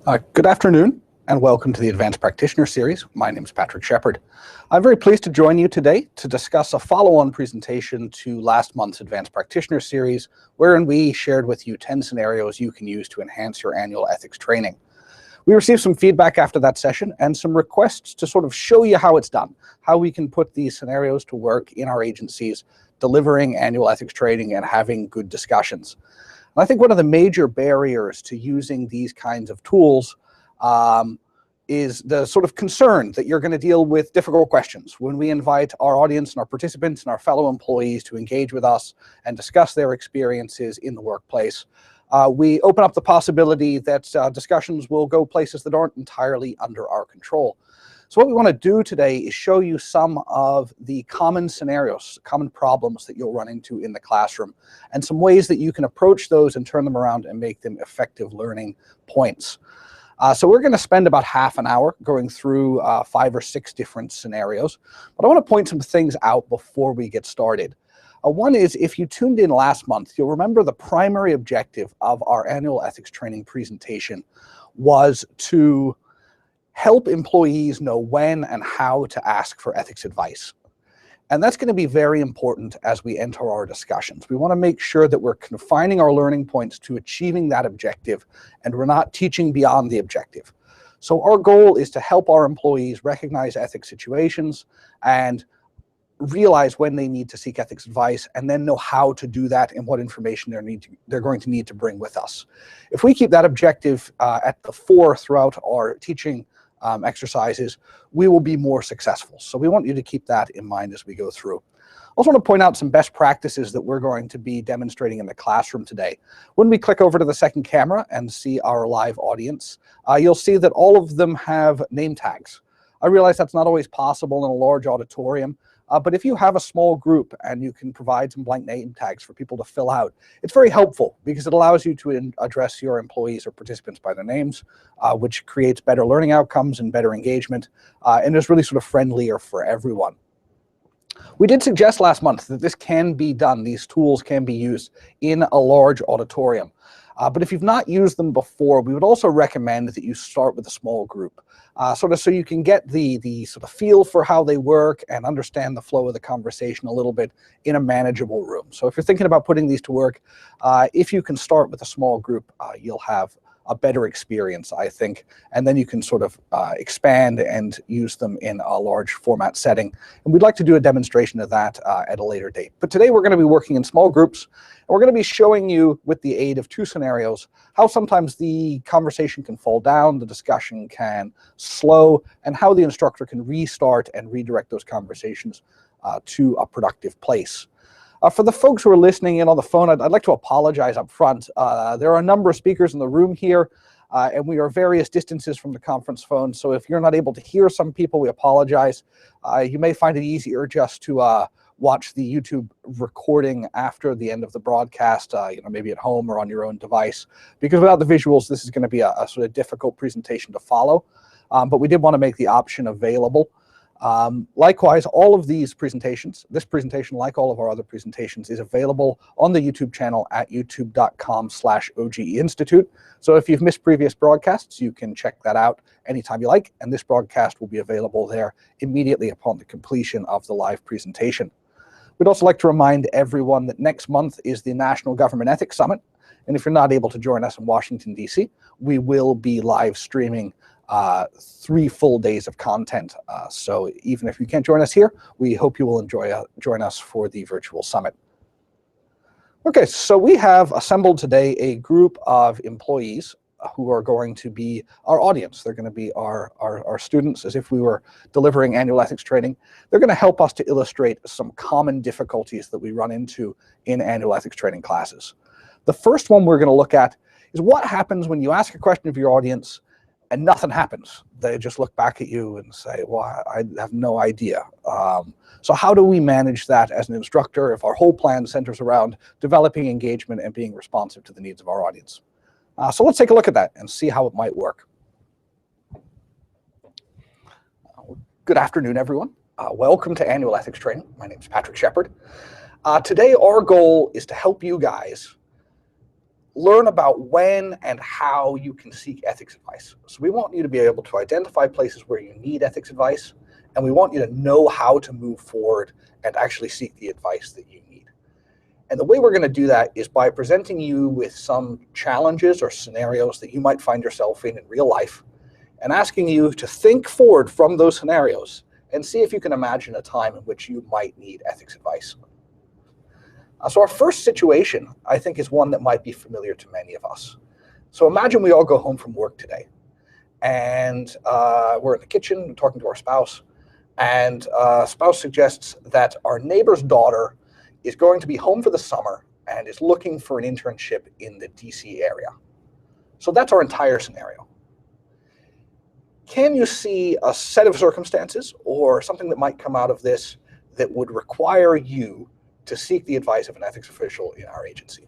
Good afternoon, and welcome to the Advanced Practitioner Series. My name is Patrick Shepard. I'm very pleased to join you today to discuss a follow-on presentation to last month's Advanced Practitioner Series, wherein we shared with you 10 scenarios you can use to enhance your annual ethics training. We received some feedback after that session and some requests to sort of show you how it's done, how we can put these scenarios to work in our agencies, delivering annual ethics training and having good discussions. And I think one of the major barriers to using these kinds of tools is the sort of concern that you're going to deal with difficult questions. When we invite our audience and our participants and our fellow employees to engage with us and discuss their experiences in the workplace, we open up the possibility that discussions will go places that aren't entirely under our control. So what we want to do today is show you some of the common scenarios, common problems that you'll run into in the classroom, and some ways that you can approach those and turn them around and make them effective learning points. So we're going to spend about half an hour going through 5 or 6 different scenarios, but I want to point some things out before we get started. One is, if you tuned in last month, you'll remember the primary objective of our annual ethics training presentation was to help employees know when and how to ask for ethics advice. And that's going to be very important as we enter our discussions. We want to make sure that we're confining our learning points to achieving that objective, and we're not teaching beyond the objective. So our goal is to help our employees recognize ethics situations and realize when they need to seek ethics advice, and then know how to do that and what information they're going to need to bring with us. If we keep that objective at the fore throughout our teaching exercises, we will be more successful. So we want you to keep that in mind as we go through. I also want to point out some best practices that we're going to be demonstrating in the classroom today. When we click over to the second camera and see our live audience, you'll see that all of them have name tags. I realize that's not always possible in a large auditorium, but if you have a small group and you can provide some blank name tags for people to fill out, it's very helpful because it allows you to address your employees or participants by their names, which creates better learning outcomes and better engagement, and is really sort of friendlier for everyone. We did suggest last month that this can be done, these tools can be used in a large auditorium. But if you've not used them before, we would also recommend that you start with a small group, sort of so you can get the sort of feel for how they work and understand the flow of the conversation a little bit in a manageable room. So if you're thinking about putting these to work, if you can start with a small group, you'll have a better experience, I think, and then you can sort of expand and use them in a large format setting. And we'd like to do a demonstration of that at a later date. But today we're going to be working in small groups, and we're going to be showing you, with the aid of 2 scenarios, how sometimes the conversation can fall down, the discussion can slow, and how the instructor can restart and redirect those conversations to a productive place. For the folks who are listening in on the phone, I'd like to apologize up front. There are a number of speakers in the room here, and we are various distances from the conference phone. So if you're not able to hear some people, we apologize. You may find it easier just to watch the YouTube recording after the end of the broadcast, maybe at home or on your own device, because without the visuals, this is going to be a sort of difficult presentation to follow. But we did want to make the option available. Likewise, all of these presentations, this presentation, like all of our other presentations, is available on the YouTube channel at youtube.com/OGE-Institute. So if you've missed previous broadcasts, you can check that out anytime you like, and this broadcast will be available there immediately upon the completion of the live presentation. We'd also like to remind everyone that next month is the National Government Ethics Summit, and if you're not able to join us in Washington, D.C., we will be live streaming 3 full days of content. So even if you can't join us here, we hope you will join us for the virtual summit. Okay, so we have assembled today a group of employees who are going to be our audience. They're going to be our students, as if we were delivering annual ethics training. They're going to help us to illustrate some common difficulties that we run into in annual ethics training classes. The first one we're going to look at is what happens when you ask a question of your audience and nothing happens. They just look back at you and say, well, I have no idea. So how do we manage that as an instructor if our whole plan centers around developing engagement and being responsive to the needs of our audience? So let's take a look at that and see how it might work. Good afternoon, everyone. Welcome to Annual Ethics Training. My name is Patrick Shepard. Today, our goal is to help you guys learn about when and how you can seek ethics advice. So we want you to be able to identify places where you need ethics advice, and we want you to know how to move forward and actually seek the advice that you need. And the way we're going to do that is by presenting you with some challenges or scenarios that you might find yourself in real life, and asking you to think forward from those scenarios and see if you can imagine a time in which you might need ethics advice. So our first situation, I think, is one that might be familiar to many of us. So imagine we all go home from work today, and we're in the kitchen talking to our spouse, and spouse suggests that our neighbor's daughter is going to be home for the summer and is looking for an internship in the DC area. So that's our entire scenario. Can you see a set of circumstances or something that might come out of this that would require you to seek the advice of an ethics official in our agency?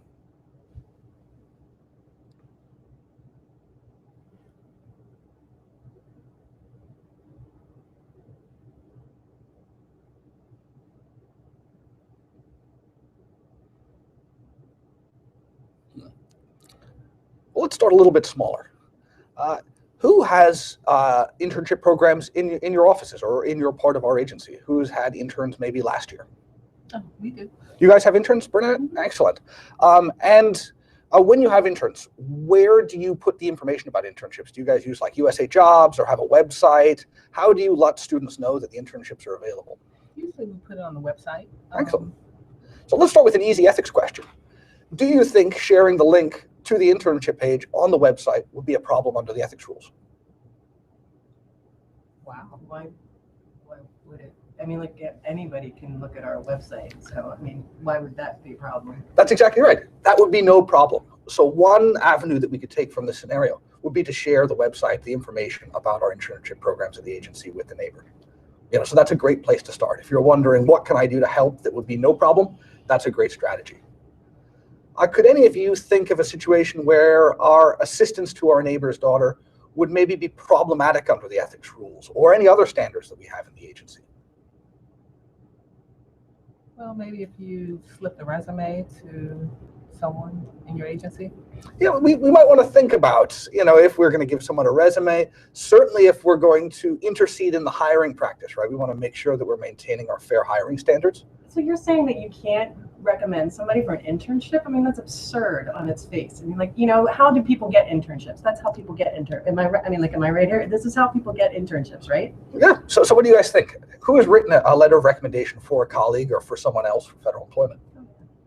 Well, let's start a little bit smaller. Who has internship programs in your offices or in your part of our agency? Who's had interns maybe last year? Oh, we do. You guys have interns, Bernadette? Excellent. When you have interns, where do you put the information about internships? Do you guys use like USA Jobs or have a website? How do you let students know that the internships are available? Usually we put it on the website. Excellent. So let's start with an easy ethics question. Do you think sharing the link to the internship page on the website would be a problem under the ethics rules? Wow. Why would it? I mean, like anybody can look at our website. So, I mean, why would that be a problem? That's exactly right. That would be no problem. So one avenue that we could take from this scenario would be to share the website, the information about our internship programs at the agency with the neighbor. So that's a great place to start. If you're wondering what can I do to help that would be no problem, that's a great strategy. Could any of you think of a situation where our assistance to our neighbor's daughter would maybe be problematic under the ethics rules or any other standards that we have in the agency? Well, maybe if you flip the resume to someone in your agency. Yeah, we might want to think about, if we're going to give someone a resume, certainly if we're going to intercede in the hiring practice, right? We want to make sure that we're maintaining our fair hiring standards. So you're saying that you can't recommend somebody for an internship? I mean, that's absurd on its face. I mean, how do people get internships? That's how people get am I right here? This is how people get internships, right? Yeah. So what do you guys think? Who has written a letter of recommendation for a colleague or for someone else for federal employment?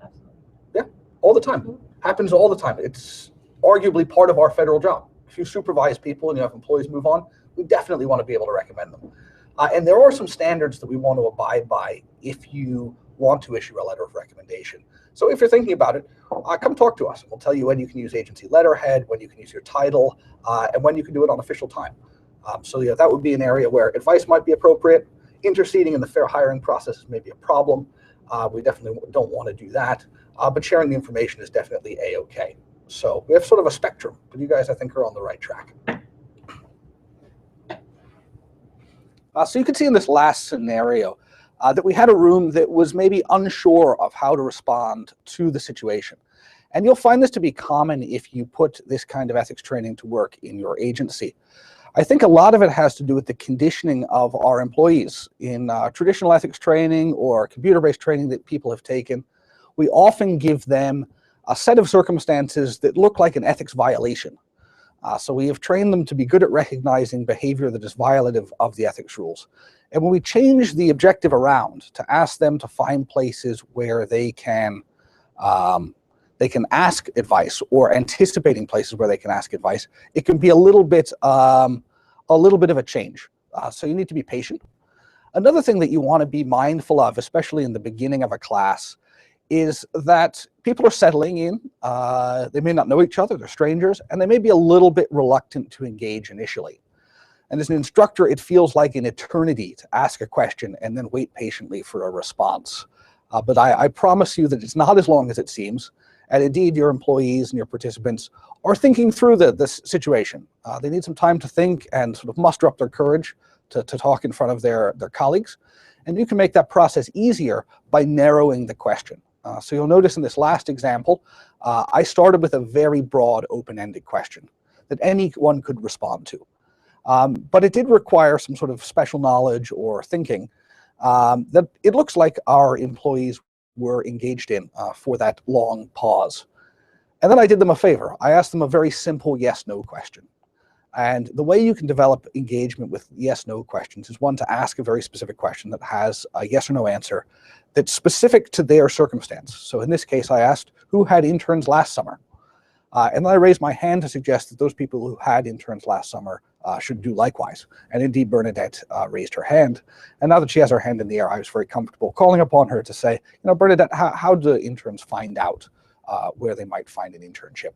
Absolutely. Yeah, all the time. Happens all the time. It's arguably part of our federal job. If you supervise people and you have employees move on, we definitely want to be able to recommend them. And there are some standards that we want to abide by if you want to issue a letter of recommendation. So if you're thinking about it, come talk to us. We'll tell you when you can use agency letterhead, when you can use your title, and when you can do it on official time. So that would be an area where advice might be appropriate. Interceding in the fair hiring process is maybe a problem. We definitely don't want to do that. But sharing the information is definitely A-okay. So we have sort of a spectrum, but you guys, I think, are on the right track. So you can see in this last scenario that we had a room that was maybe unsure of how to respond to the situation. And you'll find this to be common if you put this kind of ethics training to work in your agency. I think a lot of it has to do with the conditioning of our employees. In traditional ethics training or computer-based training that people have taken, we often give them a set of circumstances that look like an ethics violation. So we have trained them to be good at recognizing behavior that is violative of the ethics rules. And when we change the objective around to ask them to find places where they can ask advice, or anticipating places where they can ask advice, it can be a little bit of a change. So you need to be patient. Another thing that you want to be mindful of, especially in the beginning of a class, is that people are settling in. They may not know each other, they're strangers, and they may be a little bit reluctant to engage initially. And as an instructor, it feels like an eternity to ask a question and then wait patiently for a response. But I promise you that it's not as long as it seems. And indeed, your employees and your participants are thinking through this situation. They need some time to think and sort of muster up their courage to talk in front of their colleagues. And you can make that process easier by narrowing the question. So you'll notice in this last example, I started with a very broad, open-ended question that anyone could respond to. But it did require some sort of special knowledge or thinking that it looks like our employees were engaged in for that long pause. And then I did them a favor. I asked them a very simple yes-no question. And the way you can develop engagement with yes-no questions is one, to ask a very specific question that has a yes or no answer that's specific to their circumstance. So in this case, I asked, who had interns last summer? And then I raised my hand to suggest that those people who had interns last summer should do likewise. And indeed, Bernadette raised her hand. And now that she has her hand in the air, I was very comfortable calling upon her to say, Bernadette, how do interns find out where they might find an internship?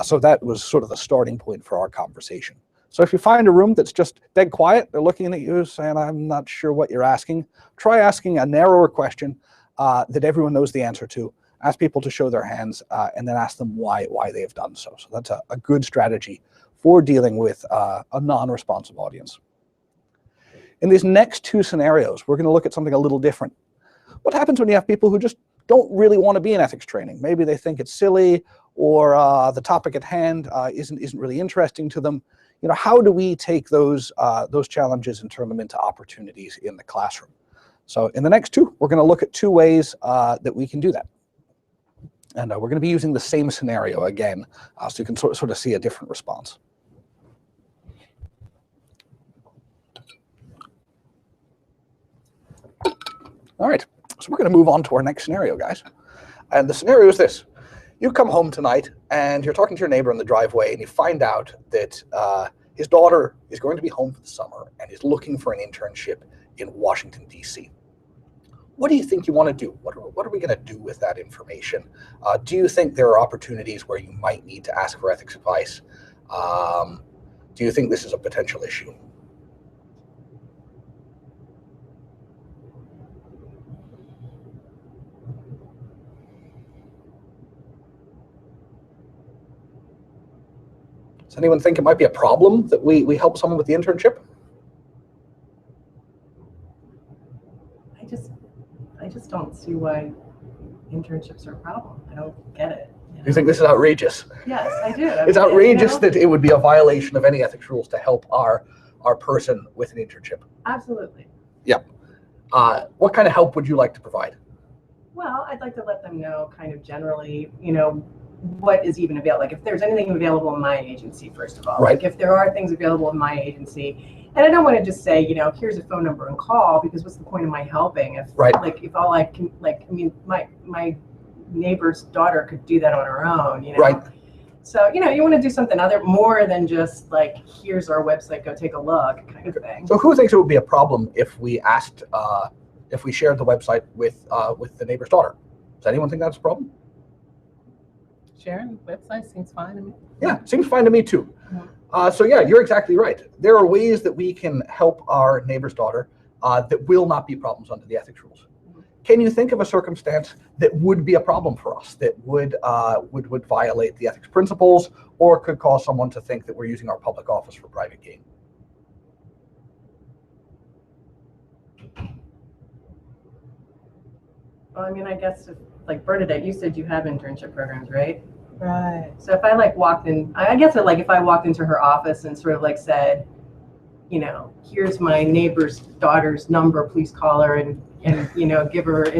So that was sort of the starting point for our conversation. So if you find a room that's just dead quiet, they're looking at you saying, I'm not sure what you're asking, try asking a narrower question that everyone knows the answer to. Ask people to show their hands and then ask them why they have done so. So that's a good strategy for dealing with a non-responsive audience. In these next two scenarios, we're going to look at something a little different. What happens when you have people who just don't really want to be in ethics training? Maybe they think it's silly, or the topic at hand isn't really interesting to them. How do we take those challenges and turn them into opportunities in the classroom? So in the next two, we're going to look at two ways that we can do that. And we're going to be using the same scenario again, so you can sort of see a different response. All right, so we're going to move on to our next scenario, guys. And the scenario is this. You come home tonight, and you're talking to your neighbor in the driveway, and you find out that his daughter is going to be home for the summer and is looking for an internship in Washington, D.C. What do you think you want to do? What are we going to do with that information? Do you think there are opportunities where you might need to ask for ethics advice? Do you think this is a potential issue? Does anyone think it might be a problem that we help someone with the internship? I just don't see why internships are a problem. I don't get it. You think this is outrageous? Yes, I do. It's outrageous that it would be a violation of any ethics rules to help our person with an internship. Absolutely. Yeah. What kind of help would you like to provide? Well, I'd like to let them know kind of generally, what is even available. Like if there's anything available in my agency, first of all. Right. Like if there are things available in my agency. And I don't want to just say, here's a phone number and call, because what's the point of my helping? If right. if all I can, my neighbor's daughter could do that on her own, Right. So, you want to do something more than just like, here's our website, go take a look kind of thing. So who thinks it would be a problem if we asked, if we shared the website with the neighbor's daughter? Does anyone think that's a problem? Sharing website seems fine to me. Yeah, seems fine to me too. Mm-hmm. So yeah, you're exactly right. There are ways that we can help our neighbor's daughter that will not be problems under the ethics rules. Mm-hmm. Can you think of a circumstance that would be a problem for us, that would violate the ethics principles, or could cause someone to think that we're using our public office for private gain? Well, I guess like Bernadette, you said you have internship programs, right? Right. So if I walked in, I guess if I walked into her office and sort of said, here's my neighbor's daughter's number, please call her and give her,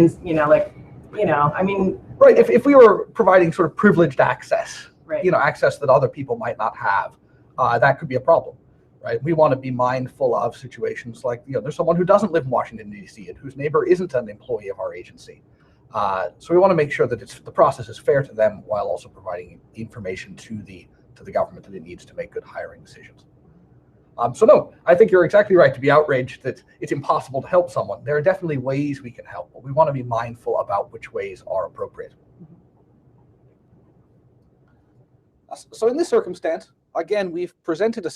Right. If we were providing sort of privileged access, right. Access that other people might not have, that could be a problem. Right. We want to be mindful of situations like, there's someone who doesn't live in Washington, D.C. and whose neighbor isn't an employee of our agency. So we want to make sure that the process is fair to them while also providing information to the government that it needs to make good hiring decisions. So no, I think you're exactly right to be outraged that it's impossible to help someone. There are definitely ways we can help, but we want to be mindful about which ways are appropriate. So in this circumstance, again, we've presented a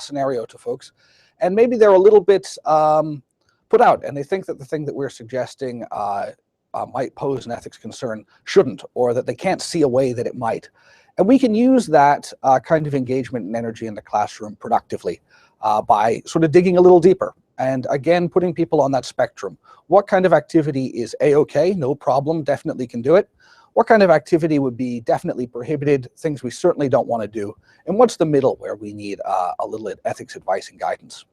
scenario to folks, and maybe they're a little bit put out, and they think that the thing that we're suggesting might pose an ethics concern shouldn't, or that they can't see a way that it might. And we can use that kind of engagement and energy in the classroom productively by sort of digging a little deeper. And again, putting people on that spectrum. What kind of activity is A-okay, no problem, definitely can do it? what kind of activity would be definitely prohibited, things we certainly don't want to do, and what's the middle where we need a little ethics advice and guidance.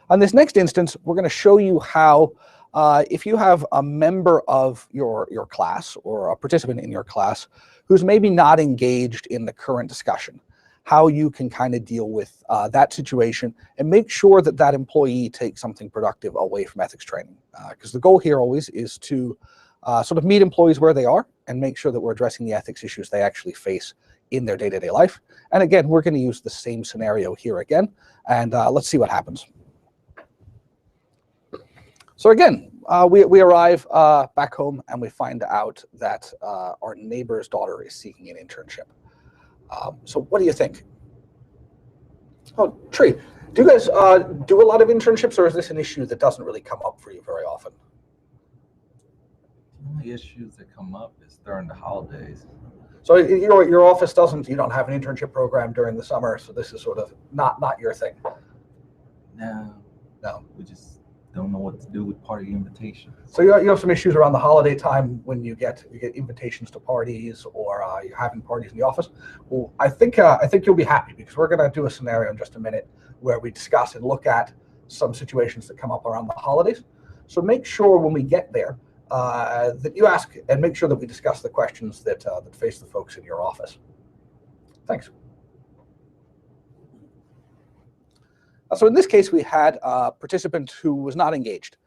On this next instance, we're going to show you how if you have a member of your class or a participant in your class who's maybe not engaged in the current discussion, how you can kind of deal with that situation and make sure that that employee takes something productive away from ethics training. Because the goal here always is to sort of meet employees where they are and make sure that we're addressing the ethics issues they actually face in their day-to-day life. And again, we're going to use the same scenario here again, and let's see what happens. So again, we arrive back home and we find out that our neighbor's daughter is seeking an internship. So what do you think? Oh, Tree, do you guys do a lot of internships, or is this an issue that doesn't really come up for you very often? The only issues that come up is during the holidays. So your office you don't have an internship program during the summer, so this is sort of not your thing. No, we just don't know what to do with party invitations. So you have some issues around the holiday time when you get invitations to parties, or you're having parties in the office. Well, I think you'll be happy, because we're going to do a scenario in just a minute where we discuss and look at some situations that come up around the holidays. So make sure when we get there that you ask, and make sure that we discuss the questions that face the folks in your office. Thanks. So in this case, we had a participant who was not engaged.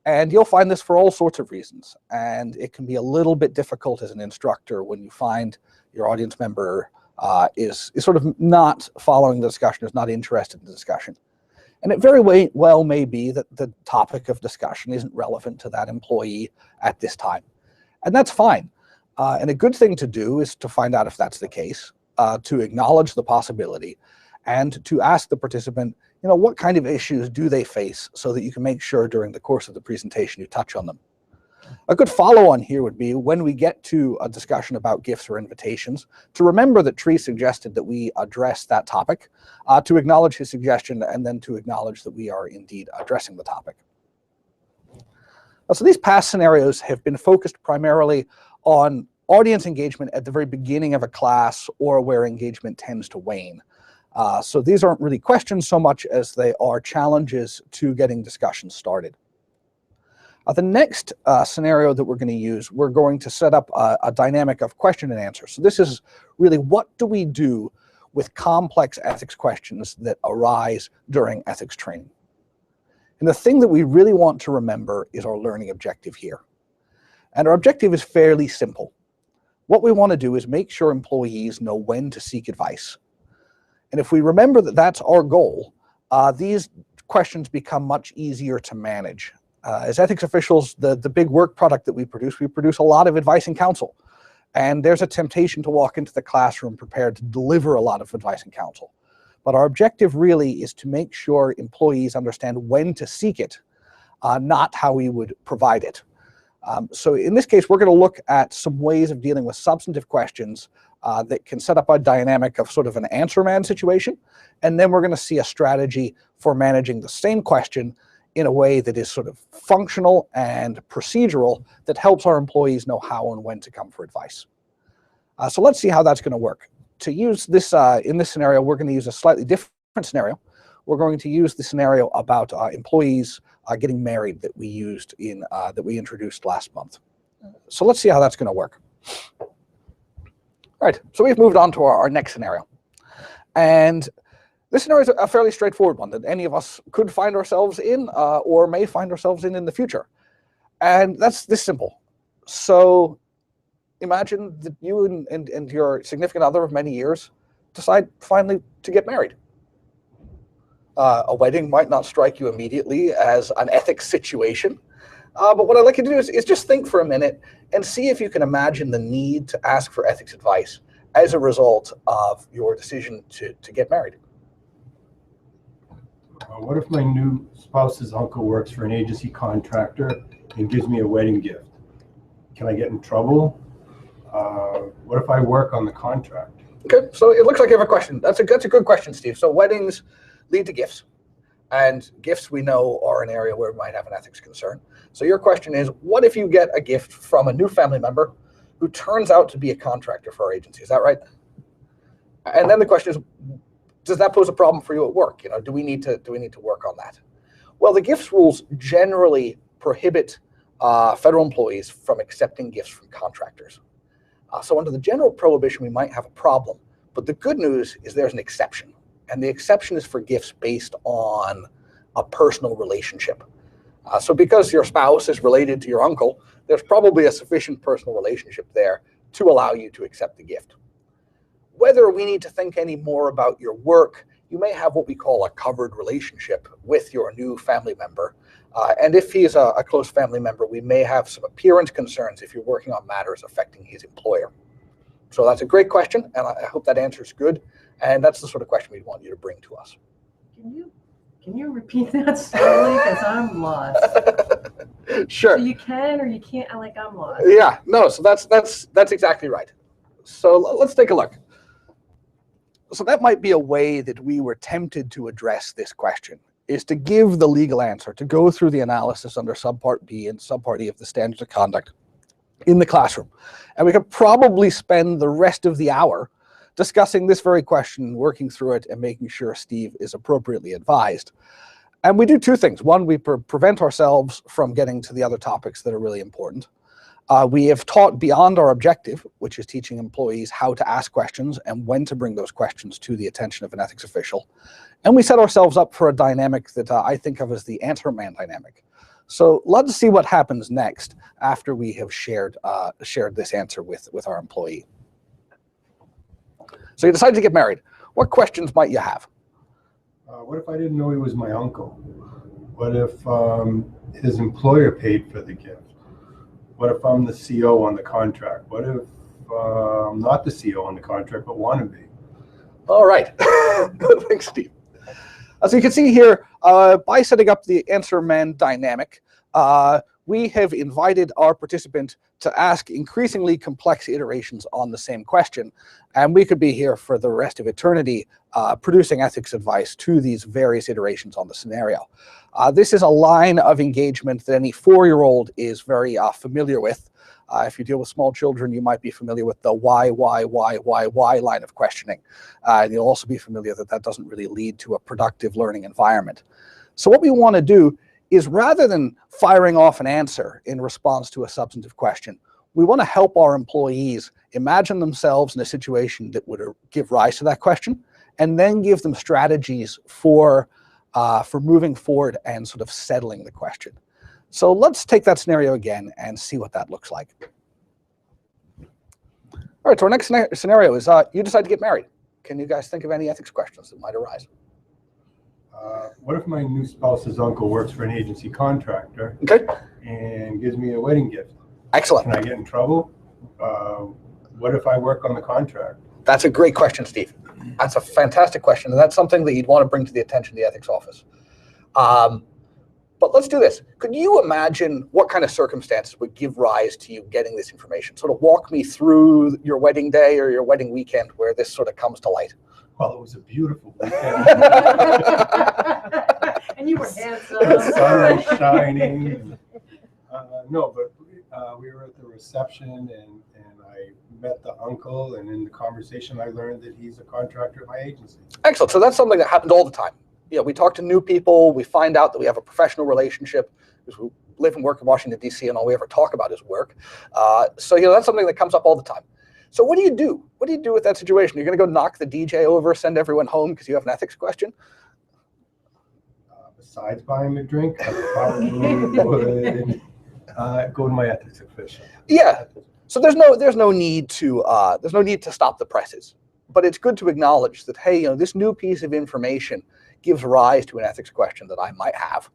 And you'll find this for all sorts of reasons. And it can be a little bit difficult as an instructor when you find your audience member is sort of not following the discussion, is not interested in the discussion. And it very well may be that the topic of discussion isn't relevant to that employee at this time. And that's fine. And a good thing to do is to find out if that's the case, to acknowledge the possibility, and to ask the participant, what kind of issues do they face, so that you can make sure during the course of the presentation you touch on them. A good follow-on here would be, when we get to a discussion about gifts or invitations, to remember that Tree suggested that we address that topic, to acknowledge his suggestion, and then to acknowledge that we are indeed addressing the topic. So these past scenarios have been focused primarily on audience engagement at the very beginning of a class, or where engagement tends to wane. So these aren't really questions so much as they are challenges to getting discussions started. The next scenario that we're going to use, we're going to set up a dynamic of question and answer. So this is really, what do we do with complex ethics questions that arise during ethics training? And the thing that we really want to remember is our learning objective here. And our objective is fairly simple. What we want to do is make sure employees know when to seek advice. And if we remember that that's our goal, these questions become much easier to manage. As ethics officials, the big work product that we produce a lot of advice and counsel. And there's a temptation to walk into the classroom prepared to deliver a lot of advice and counsel. But our objective really is to make sure employees understand when to seek it, not how we would provide it. So in this case, we're going to look at some ways of dealing with substantive questions that can set up a dynamic of sort of an answer man situation. And then we're going to see a strategy for managing the same question in a way that is sort of functional and procedural, that helps our employees know how and when to come for advice. So let's see how that's going to work. To use this in this scenario, we're going to use a slightly different scenario. We're going to use the scenario about employees getting married that we used in that we introduced last month. So let's see how that's going to work. All right, so we've moved on to our next scenario. And this scenario is a fairly straightforward one that any of us could find ourselves in or may find ourselves in the future. And that's this simple. So imagine that you and your significant other of many years decide finally to get married. A wedding might not strike you immediately as an ethics situation. But what I'd like you to do is just think for a minute and see if you can imagine the need to ask for ethics advice as a result of your decision to get married. What if my new spouse's uncle works for an agency contractor and gives me a wedding gift? Can I get in trouble? What if I work on the contract? Okay, so it looks like you have a question. That's a good question, Steve. So weddings lead to gifts. And gifts, we know, are an area where we might have an ethics concern. So your question is, what if you get a gift from a new family member who turns out to be a contractor for our agency? Is that right? And then the question is, does that pose a problem for you at work? Do we need to work on that? Well, the gifts rules generally prohibit federal employees from accepting gifts from contractors. So under the general prohibition, we might have a problem. But the good news is there's an exception. And the exception is for gifts based on a personal relationship. So because your spouse is related to your uncle, there's probably a sufficient personal relationship there to allow you to accept the gift. Whether we need to think any more about your work, you may have what we call a covered relationship with your new family member. And if he's a close family member, we may have some appearance concerns if you're working on matters affecting his employer. So that's a great question, and I hope that answer is good. And that's the sort of question we'd want you to bring to us. Can you repeat that slowly? Because I'm lost. Sure. So you can or you can't? I'm lost. Yeah. No. So that's exactly right. So let's take a look. So that might be a way that we were tempted to address this question, is to give the legal answer, to go through the analysis under Subpart B and Subpart E of the Standards of Conduct in the classroom. And we could probably spend the rest of the hour discussing this very question, working through it, and making sure Steve is appropriately advised. And we do two things. One, we prevent ourselves from getting to the other topics that are really important. We have taught beyond our objective, which is teaching employees how to ask questions and when to bring those questions to the attention of an ethics official. And we set ourselves up for a dynamic that I think of as the answer man dynamic. So let's see what happens next after we have shared this answer with our employee. So you decided to get married. What questions might you have? What if I didn't know he was my uncle? What if his employer paid for the gift? What if I'm the CO on the contract? What if I'm not the CO on the contract, but want to be? All right. Thanks, Steve. As you can see here, by setting up the answer man dynamic, we have invited our participant to ask increasingly complex iterations on the same question. And we could be here for the rest of eternity producing ethics advice to these various iterations on the scenario. This is a line of engagement that any 4-year-old is very familiar with. If you deal with small children, you might be familiar with the why line of questioning. And you'll also be familiar that that doesn't really lead to a productive learning environment. So what we want to do is, rather than firing off an answer in response to a substantive question, we want to help our employees imagine themselves in a situation that would give rise to that question, and then give them strategies for moving forward and sort of settling the question. So let's take that scenario again and see what that looks like. All right, so our next scenario is you decide to get married. Can you guys think of any ethics questions that might arise? What if my new spouse's uncle works for an agency contractor, okay, and gives me a wedding gift? Excellent. Can I get in trouble? What if I work on the contract? That's a great question, Steve. That's a fantastic question, and that's something that you'd want to bring to the attention of the ethics office. But let's do this. Could you imagine what kind of circumstances would give rise to you getting this information? Sort of walk me through your wedding day or your wedding weekend where this sort of comes to light. Well, it was a beautiful weekend. And you were handsome. The sun was shining. No, but we were at the reception, and I met the uncle, and in the conversation I learned that he's a contractor at my agency. Excellent. So that's something that happens all the time. We talk to new people, we find out that we have a professional relationship, because we live and work in Washington, D.C., and all we ever talk about is work. So that's something that comes up all the time. So what do you do? What do you do with that situation? You're going to go knock the DJ over, send everyone home because you have an ethics question? Besides buying a drink, I probably would go to my ethics official. Yeah. So there's no need to stop the presses, but it's good to acknowledge that, hey, this new piece of information gives rise to an ethics question that I might have.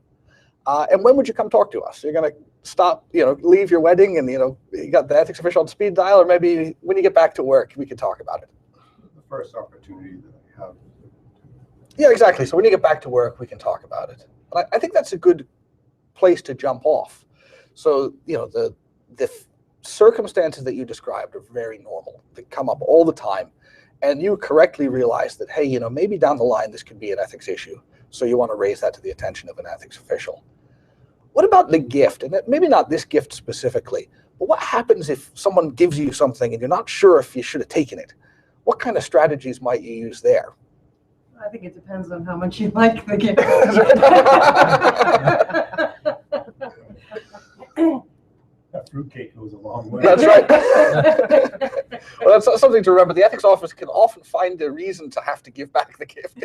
And when would you come talk to us? You're going to stop, leave your wedding and, you got the ethics official on speed dial, or maybe when you get back to work, we can talk about it. The first opportunity that I have. Yeah, exactly. So when you get back to work, we can talk about it. But I think that's a good place to jump off. So, the circumstances that you described are very normal. They come up all the time. and you correctly realize that, hey, maybe down the line this could be an ethics issue, so you want to raise that to the attention of an ethics official. What about the gift? And maybe not this gift specifically, but what happens if someone gives you something and you're not sure if you should have taken it? What kind of strategies might you use there? I think it depends on how much you like the gift. That fruitcake goes a long way. That's right. Well, that's something to remember. The ethics office can often find a reason to have to give back the gift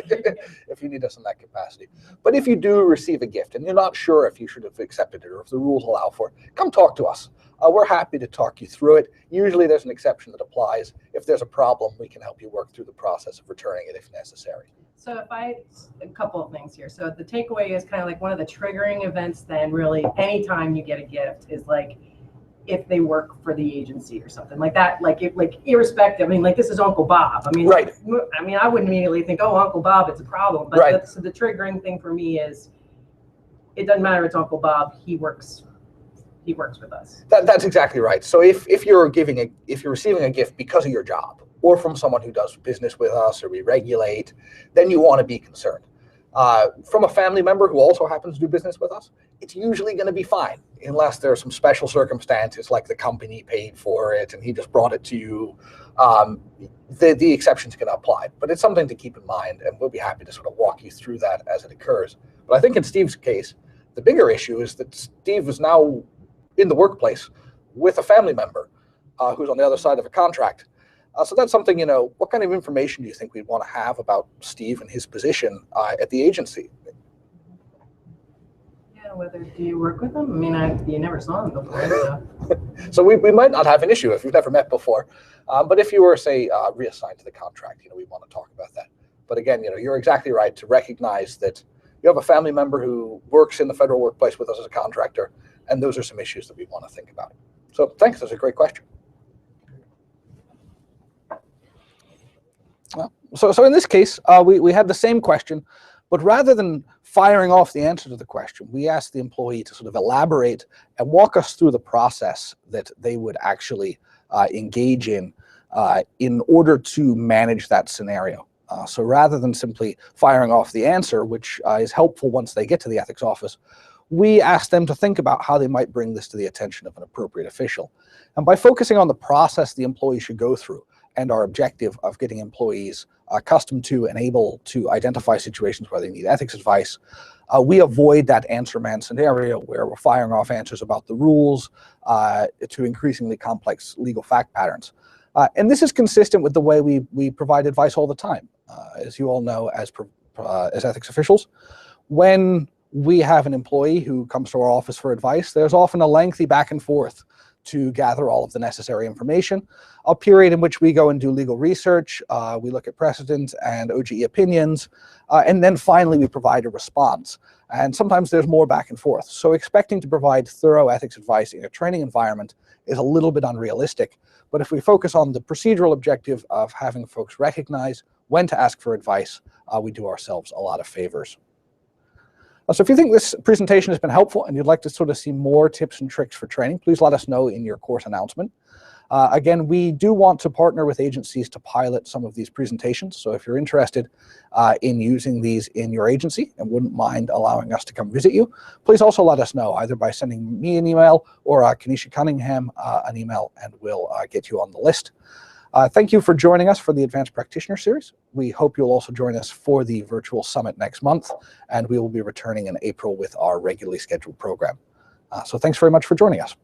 if you need us in that capacity. But if you do receive a gift and you're not sure if you should have accepted it or if the rules allow for it, come talk to us. We're happy to talk you through it. Usually there's an exception that applies. If there's a problem, we can help you work through the process of returning it if necessary. So a couple of things here. So the takeaway is kind of like one of the triggering events then really anytime you get a gift is like if they work for the agency or something like that, like irrespective, I mean, like this is Uncle Bob. I mean, right. I mean, I wouldn't immediately think, oh, Uncle Bob, it's a problem. But right. So the triggering thing for me is it doesn't matter, it's Uncle Bob, he works with us. That's exactly right. So if you're receiving a gift because of your job or from someone who does business with us or we regulate, then you want to be concerned. From a family member who also happens to do business with us, it's usually going to be fine unless there are some special circumstances like the company paid for it and he just brought it to you. The exceptions can apply, but it's something to keep in mind, and we'll be happy to sort of walk you through that as it occurs. But I think in Steve's case, the bigger issue is that Steve is now in the workplace with a family member who's on the other side of a contract. So that's something, what kind of information do you think we'd want to have about Steve and his position at the agency? Yeah, do you work with him? I mean, you never saw him before. So, so we might not have an issue if you've never met before. But if you were, say, reassigned to the contract, we want to talk about that. But again, you're exactly right to recognize that you have a family member who works in the federal workplace with us as a contractor, and those are some issues that we want to think about. So thanks, that's a great question. So in this case, we had the same question, but rather than firing off the answer to the question, we asked the employee to sort of elaborate and walk us through the process that they would actually engage in order to manage that scenario. So rather than simply firing off the answer, which is helpful once they get to the ethics office, we asked them to think about how they might bring this to the attention of an appropriate official. And by focusing on the process the employee should go through and our objective of getting employees accustomed to and able to identify situations where they need ethics advice, we avoid that answer man scenario where we're firing off answers about the rules to increasingly complex legal fact patterns. And this is consistent with the way we provide advice all the time. As you all know, as ethics officials, when we have an employee who comes to our office for advice, there's often a lengthy back and forth to gather all of the necessary information, a period in which we go and do legal research, we look at precedent and OGE opinions, and then finally we provide a response. And sometimes there's more back and forth. So expecting to provide thorough ethics advice in a training environment is a little bit unrealistic. But if we focus on the procedural objective of having folks recognize when to ask for advice, we do ourselves a lot of favors. So if you think this presentation has been helpful and you'd like to sort of see more tips and tricks for training, please let us know in your course announcement. Again, we do want to partner with agencies to pilot some of these presentations. So if you're interested in using these in your agency and wouldn't mind allowing us to come visit you, please also let us know, either by sending me an email or Kenesha Cunningham an email, and we'll get you on the list. Thank you for joining us for the Advanced Practitioner Series. We hope you'll also join us for the virtual summit next month, and we will be returning in April with our regularly scheduled program. So thanks very much for joining us.